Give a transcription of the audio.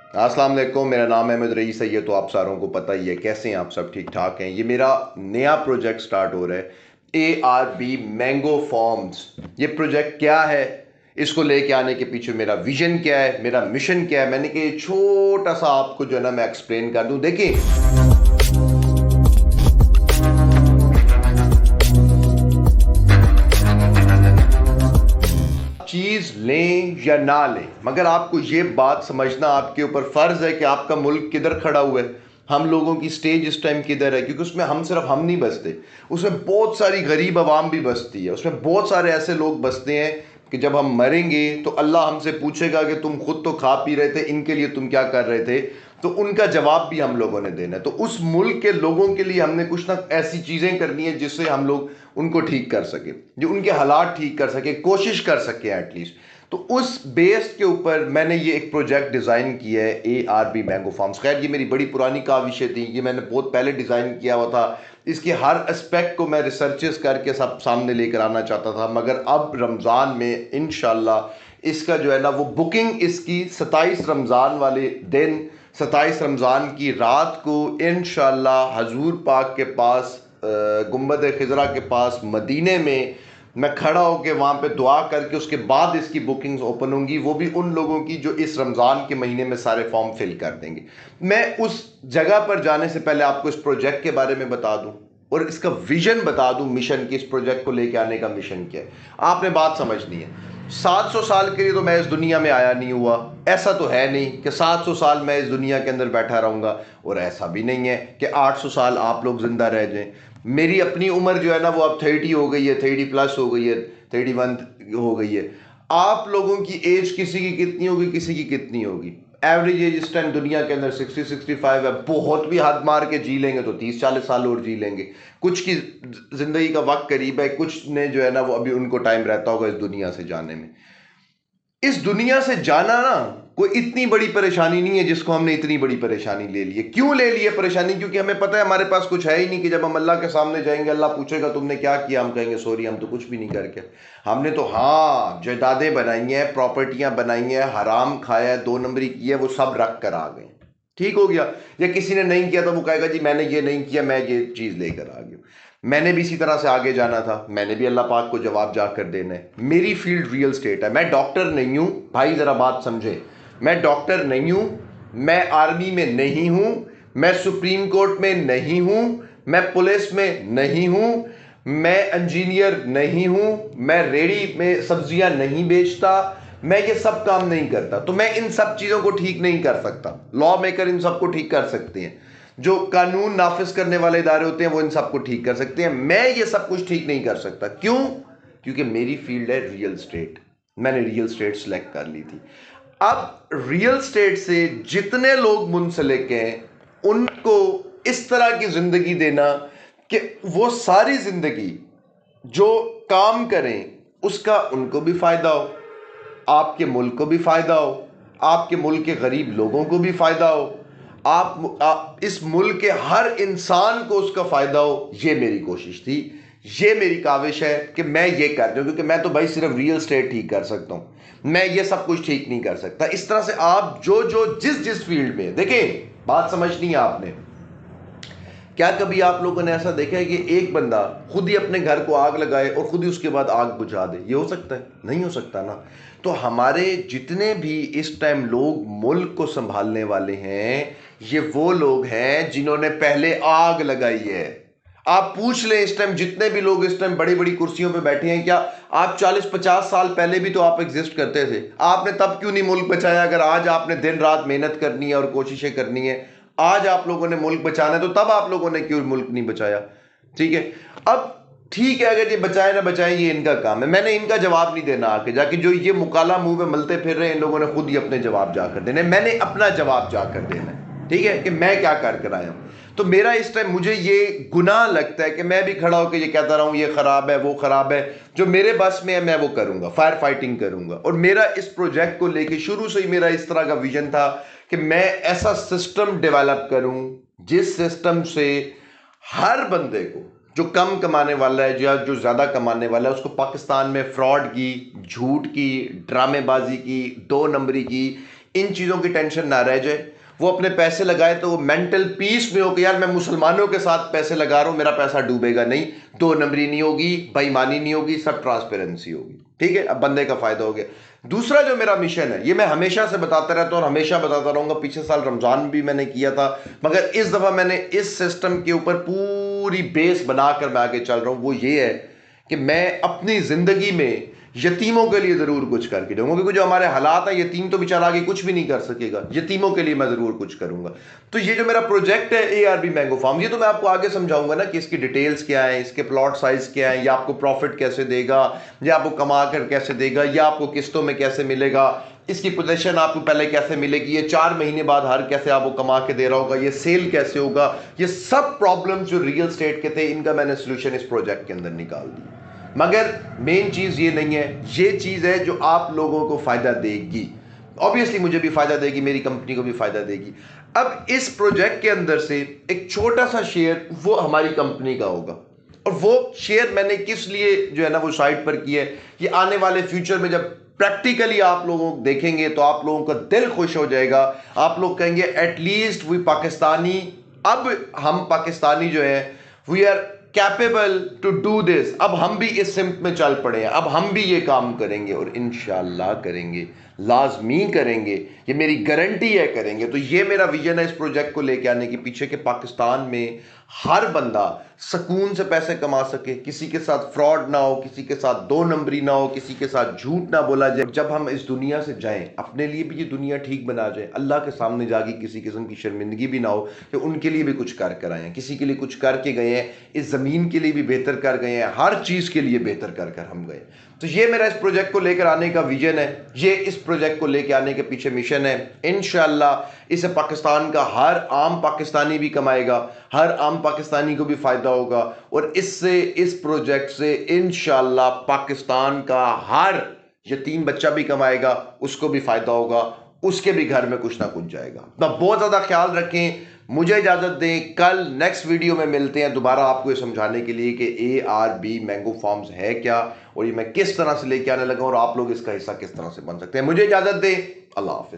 अस्सलाम वालेकुम, मेरा नाम अहमद रईस है। ये तो आप सारों को पता ही है। कैसे हैं आप सब? ठीक ठाक हैं। ये मेरा नया प्रोजेक्ट स्टार्ट हो रहा है, ARB मैंगो फॉर्म्स। ये प्रोजेक्ट क्या है, इसको लेके आने के पीछे मेरा विजन क्या है, मेरा मिशन क्या है, मैंने कि छोटा सा आपको जो है ना मैं एक्सप्लेन कर दूं। देखिए, चीज लें या ना लें, मगर आपको ये बात समझना आपके ऊपर फर्ज है कि आपका मुल्क किधर खड़ा हुआ है, हम लोगों की स्टेज इस टाइम किधर है। क्योंकि उसमें हम सिर्फ हम नहीं बसते, उसमें बहुत सारी गरीब आवाम भी बसती है। उसमें बहुत सारे ऐसे लोग बसते हैं कि जब हम मरेंगे तो अल्लाह हमसे पूछेगा कि तुम खुद तो खा पी रहे थे, इनके लिए तुम क्या कर रहे थे। तो उनका जवाब भी हम लोगों ने देना है। तो उस मुल्क के लोगों के लिए हमने कुछ ना ऐसी चीज़ें करनी है जिससे हम लोग उनको ठीक कर सके, जो उनके हालात ठीक कर सके, कोशिश कर सके एटलीस्ट। तो उस बेस के ऊपर मैंने ये एक प्रोजेक्ट डिज़ाइन किया है, ARB मैंगो फार्म्स। खैर ये मेरी बड़ी पुरानी काविशें थी, ये मैंने बहुत पहले डिज़ाइन किया हुआ था। इसके हर एस्पेक्ट को मैं रिसर्चेस करके सब सामने लेकर आना चाहता था, मगर अब रमज़ान में इंशाल्लाह इसका जो है ना वो बुकिंग इसकी 27 रमज़ान वाले दिन, 27 रमज़ान की रात को इंशाल्लाह हजूर पाक के पास गुम्बद खिजरा के पास मदीने में मैं खड़ा होकर वहाँ पे दुआ करके उसके बाद इसकी बुकिंग्स ओपन होंगी। वो भी उन लोगों की जो इस रमज़ान के महीने में सारे फॉर्म फिल कर देंगे। मैं उस जगह पर जाने से पहले आपको इस प्रोजेक्ट के बारे में बता दूं और इसका विजन बता दूं, मिशन की, इस प्रोजेक्ट को लेके आने का मिशन क्या है। आपने बात समझनी है। 700 साल के लिए तो मैं इस दुनिया में आया नहीं हुआ। ऐसा तो है नहीं कि 700 साल मैं इस दुनिया के अंदर बैठा रहूंगा, और ऐसा भी नहीं है कि 800 साल आप लोग जिंदा रह जाएं। मेरी अपनी उम्र जो है ना वो अब 30 हो गई है, 30 प्लस हो गई है, 31 हो गई है। आप लोगों की एज किसी की कितनी होगी, किसी की कितनी होगी? एवरेज एज इस टाइम दुनिया के अंदर 60-65 है। बहुत भी हद मार के जी लेंगे तो 30-40 साल और जी लेंगे। कुछ की जिंदगी का वक्त करीब है, कुछ ने जो है ना वो अभी उनको टाइम रहता होगा इस दुनिया से जाने में। इस दुनिया से जाना ना कोई इतनी बड़ी परेशानी नहीं है जिसको हमने इतनी बड़ी परेशानी ले ली है। क्यों ले ली है परेशानी? क्योंकि हमें पता है हमारे पास कुछ है ही नहीं कि जब हम अल्लाह के सामने जाएंगे, अल्लाह पूछेगा तुमने क्या किया, हम कहेंगे सॉरी, हम तो कुछ भी नहीं करके। हमने तो हाँ जायदादें बनाई हैं, प्रॉपर्टियां बनाई हैं, हराम खाया है, 2 नंबरी की है, वो सब रख कर आ गए। ठीक हो गया। या किसी ने नहीं किया तो वो कहेगा जी मैंने ये नहीं किया, मैं ये चीज लेकर आ गया। मैंने भी इसी तरह से आगे जाना था, मैंने भी अल्लाह पाक को जवाब जाकर देना है। मेरी फील्ड रियल स्टेट है। मैं डॉक्टर नहीं हूं भाई, जरा बात समझे। मैं डॉक्टर नहीं हूं, मैं आर्मी में नहीं हूं, मैं सुप्रीम कोर्ट में नहीं हूं, मैं पुलिस में नहीं हूं, मैं इंजीनियर नहीं हूं, मैं रेडी में सब्जियां नहीं बेचता, मैं ये सब काम नहीं करता। तो मैं इन सब चीजों को ठीक नहीं कर सकता। लॉ मेकर इन सबको ठीक कर सकते हैं, जो कानून नाफिज करने वाले इदारे होते हैं वो इन सबको ठीक कर सकते हैं। मैं ये सब कुछ ठीक नहीं कर सकता। क्यों? क्योंकि मेरी फील्ड है रियल स्टेट। मैंने रियल स्टेट सेलेक्ट कर ली थी। अब रियल स्टेट से जितने लोग मुंसलिक हैं उनको इस तरह की जिंदगी देना कि वो सारी जिंदगी जो काम करें उसका उनको भी फायदा हो, आपके मुल्क को भी फायदा हो, आपके मुल्क के गरीब लोगों को भी फायदा हो, आप इस मुल्क के हर इंसान को उसका फायदा हो। ये मेरी कोशिश थी, ये मेरी काविश है कि मैं ये कर दूं। क्योंकि मैं तो भाई सिर्फ रियल स्टेट ठीक कर सकता हूं, मैं ये सब कुछ ठीक नहीं कर सकता। इस तरह से आप जो जो जिस जिस फील्ड में, देखें बात समझनी है आपने। क्या कभी आप लोगों ने ऐसा देखा है कि एक बंदा खुद ही अपने घर को आग लगाए और खुद ही उसके बाद आग बुझा दे? ये हो सकता है? नहीं हो सकता ना। तो हमारे जितने भी इस टाइम लोग मुल्क को संभालने वाले हैं, ये वो लोग हैं जिन्होंने पहले आग लगाई है। आप पूछ लें इस टाइम जितने भी लोग इस टाइम बड़ी बड़ी कुर्सियों पे बैठे हैं, क्या आप 40-50 साल पहले भी तो आप एग्जिस्ट करते थे? आपने तब क्यों नहीं मुल्क बचाया? अगर आज आपने दिन रात मेहनत करनी है और कोशिशें करनी है, आज आप लोगों ने मुल्क बचाना है, तो तब आप लोगों ने क्यों मुल्क नहीं बचाया? ठीक है। अब ठीक है, अगर ये बचाए ना बचाए ये इनका काम है, मैंने इनका जवाब नहीं देना। आके जाके जो ये मुकाला मुंह पे मलते फिर रहे हैं, इन लोगों ने खुद ही अपने जवाब जाकर देने, मैंने अपना जवाब जाकर देना है। ठीक है, कि मैं क्या कर आया हूं। तो मेरा इस टाइम मुझे ये गुनाह लगता है कि मैं भी खड़ा होकर ये कहता रहा हूं ये खराब है, वो खराब है। जो मेरे बस में है मैं वो करूंगा, फायर फाइटिंग करूंगा। और मेरा इस प्रोजेक्ट को लेके शुरू से ही मेरा इस तरह का विजन था कि मैं ऐसा सिस्टम डेवलप करूं जिस सिस्टम से हर बंदे को, जो कम कमाने वाला है या जो ज्यादा कमाने वाला है, उसको पाकिस्तान में फ्रॉड की, झूठ की, ड्रामेबाजी की, 2 नंबरी की, इन चीज़ों की टेंशन ना रह जाए, वो अपने पैसे लगाए तो वो मेंटल पीस में हो कि यार मैं मुसलमानों के साथ पैसे लगा रहा हूं, मेरा पैसा डूबेगा नहीं, दो नंबरी नहीं होगी, बेईमानी नहीं होगी, सब ट्रांसपेरेंसी होगी। ठीक है, अब बंदे का फायदा हो गया। दूसरा जो मेरा मिशन है, ये मैं हमेशा से बताता रहता हूं और हमेशा बताता रहूंगा, पिछले साल रमजान में भी मैंने किया था, मगर इस दफा मैंने इस सिस्टम के ऊपर पूरी बेस बनाकर मैं आगे चल रहा हूं। वो ये है कि मैं अपनी जिंदगी में यतीमों के लिए जरूर कुछ करके दूंगा, क्योंकि जो हमारे हालात है, यतीम तो बेचारा आगे कुछ भी नहीं कर सकेगा, यतीमों के लिए मैं जरूर कुछ करूंगा। तो ये जो मेरा प्रोजेक्ट है ARB मैंगो फार्म, ये तो मैं आपको आगे समझाऊंगा ना कि इसकी डिटेल्स क्या है, इसके प्लॉट साइज क्या है, या आपको प्रॉफिट कैसे देगा, या आपको कमा कर कैसे देगा, या आपको किस्तों में कैसे मिलेगा, इसकी पोजीशन आपको पहले कैसे मिलेगी, ये 4 महीने बाद हर कैसे आपको कमा के दे रहा होगा, ये सेल कैसे होगा, ये सब प्रॉब्लम जो रियल स्टेट के थे, इनका मैंने सोल्यूशन इस प्रोजेक्ट के अंदर निकाल दिया। मगर मेन चीज ये नहीं है, ये चीज है जो आप लोगों को फायदा देगी। ऑब्वियसली मुझे भी फायदा देगी, मेरी कंपनी को भी फायदा देगी। अब इस प्रोजेक्ट के अंदर से एक छोटा सा शेयर वो हमारी कंपनी का होगा, और वो शेयर मैंने किस लिए जो है ना वो साइट पर किया है, ये आने वाले फ्यूचर में जब प्रैक्टिकली आप लोगों को देखेंगे तो आप लोगों का दिल खुश हो जाएगा। आप लोग कहेंगे एटलीस्ट वी पाकिस्तानी, अब हम पाकिस्तानी जो है we are capable to do this, अब हम भी इस सिम्त में चल पड़े हैं, अब हम भी ये काम करेंगे और इंशाअल्लाह करेंगे, लाजमी करेंगे, ये मेरी गारंटी है करेंगे। तो ये मेरा विजन है इस प्रोजेक्ट को लेके आने के पीछे, कि पाकिस्तान में हर बंदा सुकून से पैसे कमा सके, किसी के साथ फ्रॉड ना हो, किसी के साथ दो नंबरी ना हो, किसी के साथ झूठ ना बोला जाए। जब हम इस दुनिया से जाएं, अपने लिए भी ये दुनिया ठीक बना जाए, अल्लाह के सामने जाके किसी किस्म की शर्मिंदगी भी ना हो, कि उनके लिए भी कुछ कर कर आए हैं, किसी के लिए कुछ करके गए हैं, इस ज़मीन के लिए भी बेहतर कर गए हैं, हर चीज़ के लिए बेहतर कर कर हम गए। तो ये मेरा इस प्रोजेक्ट को लेकर आने का विजन है, ये इस प्रोजेक्ट को लेकर आने के पीछे मिशन है। इंशाअल्लाह इससे पाकिस्तान का हर आम पाकिस्तानी भी कमाएगा, हर आम पाकिस्तानी को भी फायदा होगा, और इससे, इस प्रोजेक्ट से इंशाअल्लाह पाकिस्तान का हर यतीम बच्चा भी कमाएगा, उसको भी फायदा होगा, उसके भी घर में कुछ ना कुछ जाएगा। तो बहुत ज़्यादा ख्याल रखें, मुझे इजाज़त दें, कल नेक्स्ट वीडियो में मिलते हैं दोबारा आपको ये समझाने के लिए कि ARB मैंगो फार्म्स है क्या, और ये मैं किस तरह से लेके आने लगा और आप लोग इसका हिस्सा किस तरह से बन सकते हैं। मुझे इजाज़त दें, अल्लाह हाफिज़।